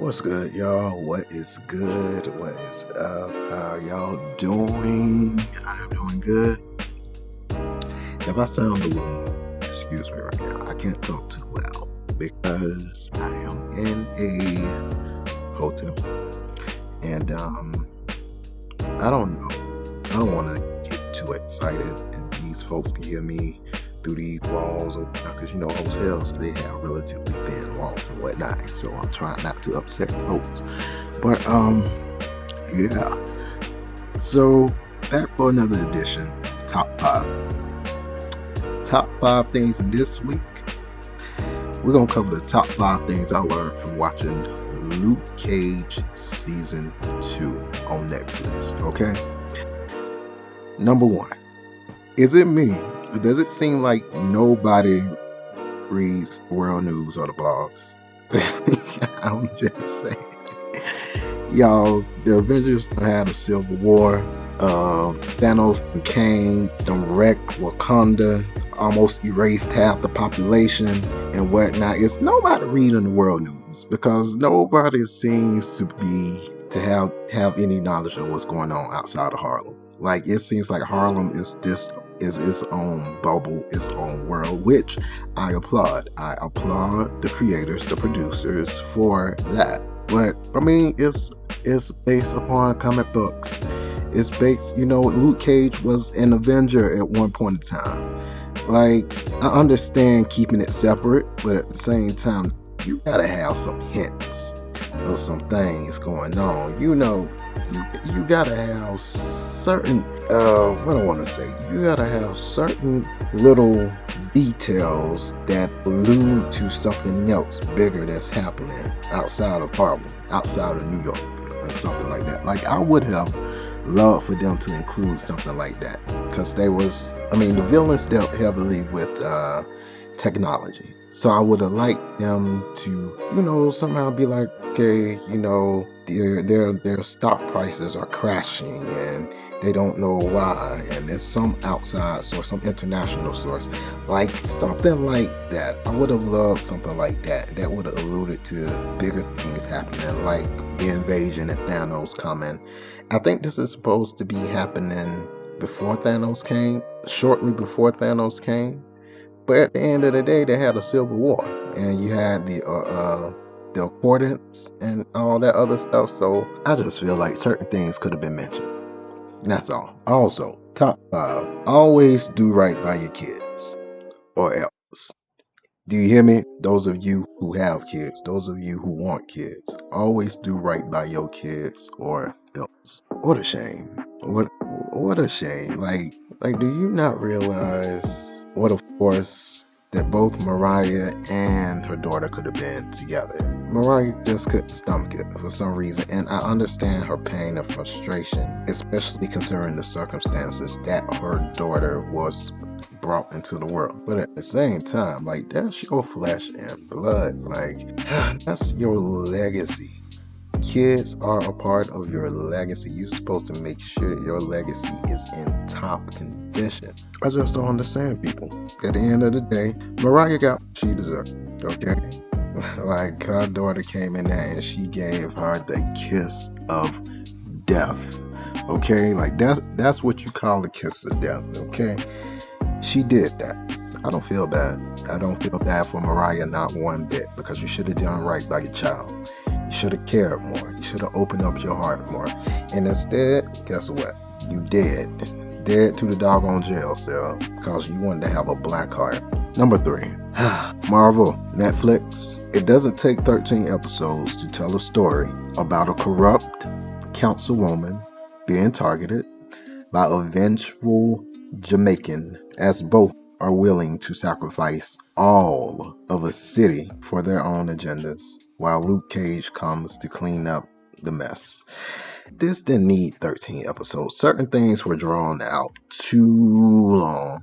What's good, y'all? What is good? What is up? How y'all doing? I'm doing good. If I sound a little, excuse me right now, I can't talk too loud because I am in a hotel. And I don't know. I don't want to get too excited and these folks can hear me through these walls or because hotels they have relatively thin walls and whatnot. So I'm trying not to upset folks. But yeah. So back for another edition. Top five. Top five things in this week. We're gonna cover the top five things I learned from watching Luke Cage season 2 on Netflix. Okay. Number one. Is it me? Or does it seem like nobody reads world news or the blogs? I'm just saying. Y'all, the Avengers had a civil war. Thanos came, them wrecked Wakanda, almost erased half the population and whatnot. It's nobody reading the world news because nobody seems to have any knowledge of what's going on outside of Harlem. Like it seems like Harlem is its own bubble, its own world, which I applaud. I applaud the creators, the producers for that. But I mean, it's based upon comic books. It's based, Luke Cage was an Avenger at one point in time. Like, I understand keeping it separate, but at the same time, you gotta have some hints of some things going on. You gotta have certain, what I want to say, you gotta have certain little details that allude to something else bigger that's happening outside of Harlem, outside of New York, or something like that. Like, I would have loved for them to include something like that because the villains dealt heavily with technology. So I would have liked them to, somehow be like, okay, their stock prices are crashing and they don't know why, and there's some outside source, some international source, like something like that. I would have loved something like that. That would have alluded to bigger things happening, like the invasion and Thanos coming. I think this is supposed to be happening before Thanos came, shortly before Thanos came. But at the end of the day, they had a civil war, and you had the accordance and all that other stuff. So I just feel like certain things could have been mentioned. That's all. Also, top five: always do right by your kids, or else. Do you hear me? Those of you who have kids, those of you who want kids, always do right by your kids, or else. What a shame. What a shame. Like, do you not realize what a force that both Mariah and her daughter could have been together? Mariah just couldn't stomach it for some reason, and I understand her pain and frustration, especially considering the circumstances that her daughter was brought into the world. But at the same time, like, that's your flesh and blood. Like, that's your legacy. Kids are a part of your legacy. You're supposed to make sure that your legacy is in top condition. I just don't understand people. At the end of the day, Mariah got what she deserved, okay? Like, her daughter came in there and she gave her the kiss of death, okay? Like, that's what you call a kiss of death, okay? She did that. I don't feel bad. I don't feel bad for Mariah, not one bit, because you should have done right by your child. You should have cared more. You should have opened up your heart more. And instead, guess what? You dead to the doggone jail cell because you wanted to have a black heart. Number 3. Marvel, Netflix. It doesn't take 13 episodes to tell a story about a corrupt councilwoman being targeted by a vengeful Jamaican, as both are willing to sacrifice all of a city for their own agendas, while Luke Cage comes to clean up the mess. This didn't need 13 episodes. Certain things were drawn out too long.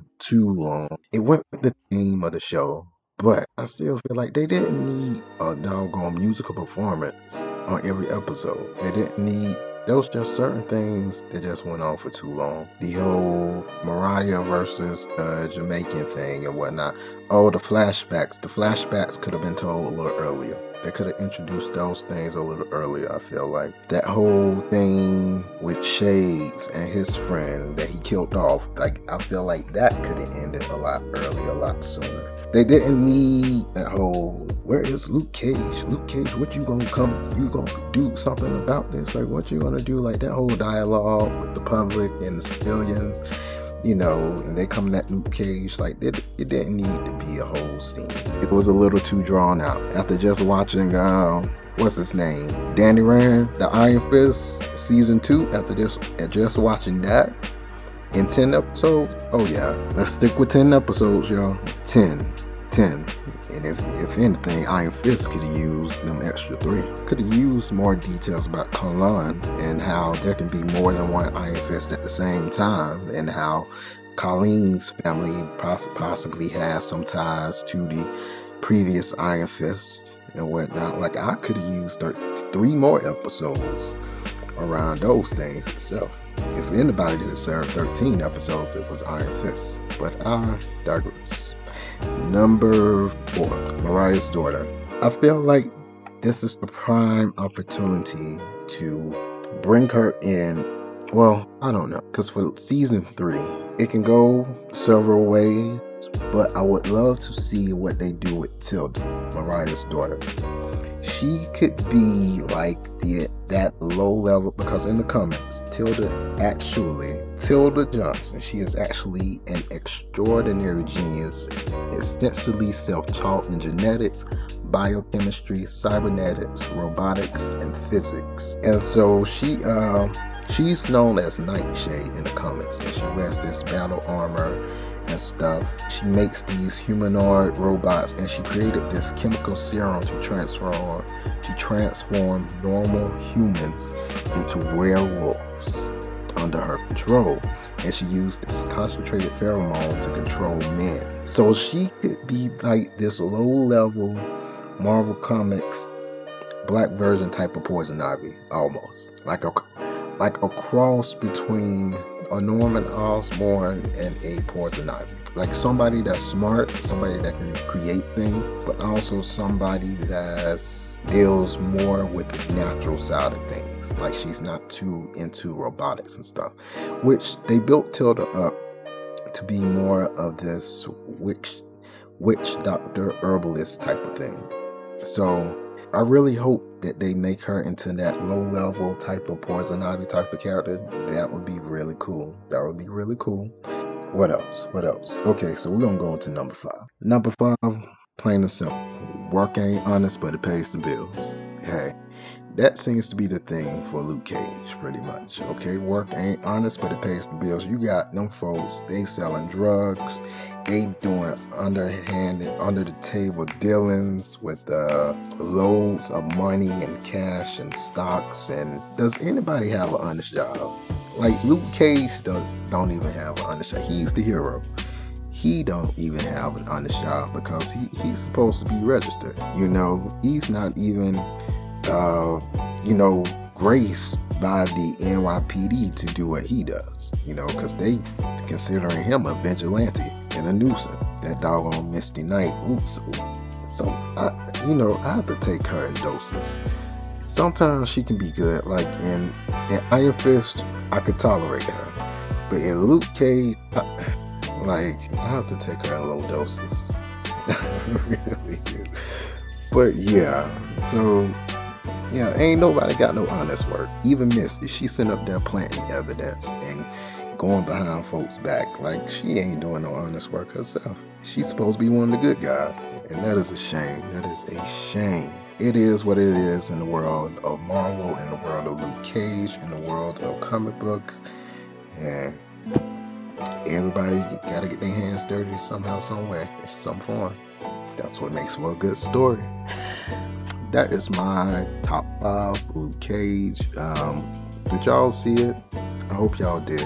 It went with the theme of the show, but I still feel like they didn't need a doggone musical performance on every episode. They didn't need there was just certain things that just went on for too long. The whole Mariah versus Jamaican thing and whatnot. Oh, the flashbacks. The flashbacks could have been told a little earlier. They could have introduced those things a little earlier, I feel like. That whole thing with Shades and his friend that he killed off, like, I feel like that could have ended a lot earlier, a lot sooner. They didn't need that whole, where is Luke Cage? Luke Cage, what you gonna do something about this? Like, what you gonna do? Like, that whole dialogue with the public and the civilians, you know, and they coming at Luke Cage, like, it didn't need to be a whole scene. It was a little too drawn out. After just watching, what's his name? Danny Rand, the Iron Fist, season 2, after just watching that in 10 episodes, oh yeah, let's stick with 10 episodes, y'all. 10. And if anything, Iron Fist could have used them extra 3. Could have used more details about Colin and how there can be more than one Iron Fist at the same time, and how Colleen's family possibly has some ties to the previous Iron Fist and whatnot. Like, I could have used 3 more episodes around those things itself. If anybody deserved 13 episodes, it was Iron Fist. But I digress. Number 4, Mariah's daughter. I feel like this is the prime opportunity to bring her in. Well, I don't know, because for season 3, it can go several ways, but I would love to see what they do with Tilda, Mariah's daughter. She could be like that low level, because in the comics, Tilda Johnson, she is actually an extraordinary genius, extensively self-taught in genetics, biochemistry, cybernetics, robotics, and physics. And so she's known as Nightshade in the comics, and she wears this battle armor and stuff. She makes these humanoid robots, and she created this chemical serum to transform normal humans into werewolves under her control. And she used this concentrated pheromone to control men. So she could be like this low-level Marvel Comics black version type of Poison Ivy, almost like a cross between a Norman Osborn and a Poison Ivy. Like somebody that's smart, somebody that can create things, but also somebody that deals more with the natural side of things. Like, she's not too into robotics and stuff, which they built Tilda up to be more of this witch doctor herbalist type of thing. So I really hope that they make her into that low-level type of Poison Ivy type of character. That would be really cool. What else? Okay, so we're gonna go into number 5. Number 5, plain and simple. Work ain't honest, but it pays the bills. Hey, that seems to be the thing for Luke Cage, pretty much. Okay, work ain't honest, but it pays the bills. You got them folks, they selling drugs, they doing underhanded, under the table dealings with loads of money and cash and stocks. And does anybody have an honest job? Like, Luke Cage don't even have an honest job. He's the hero. He don't even have an honest job because he's supposed to be registered. You know, he's not even graced by the NYPD to do what he does, because they considering him a vigilante and a nuisance. That doggone Misty Knight. Oops. So I have to take her in doses. Sometimes she can be good. Like in Iron Fist, I could tolerate her, but in Luke Cage, I have to take her in low doses. Really do. But yeah, so yeah, ain't nobody got no honest work. Even Misty, she sitting up there planting evidence and going behind folks' back. Like, she ain't doing no honest work herself. She's supposed to be one of the good guys, and that is a shame. That is a shame. It is what it is in the world of Marvel, in the world of Luke Cage, in the world of comic books, and everybody gotta get their hands dirty somehow, some way, in some form. That's what makes for a good story. That is my top 5 Luke Cage. Did y'all see it? I hope y'all did.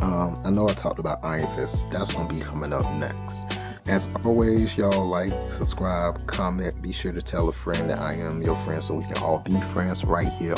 I know I talked about Iron Fist. That's gonna be coming up next. As always, y'all like, subscribe, comment. Be sure to tell a friend that I am your friend so we can all be friends right here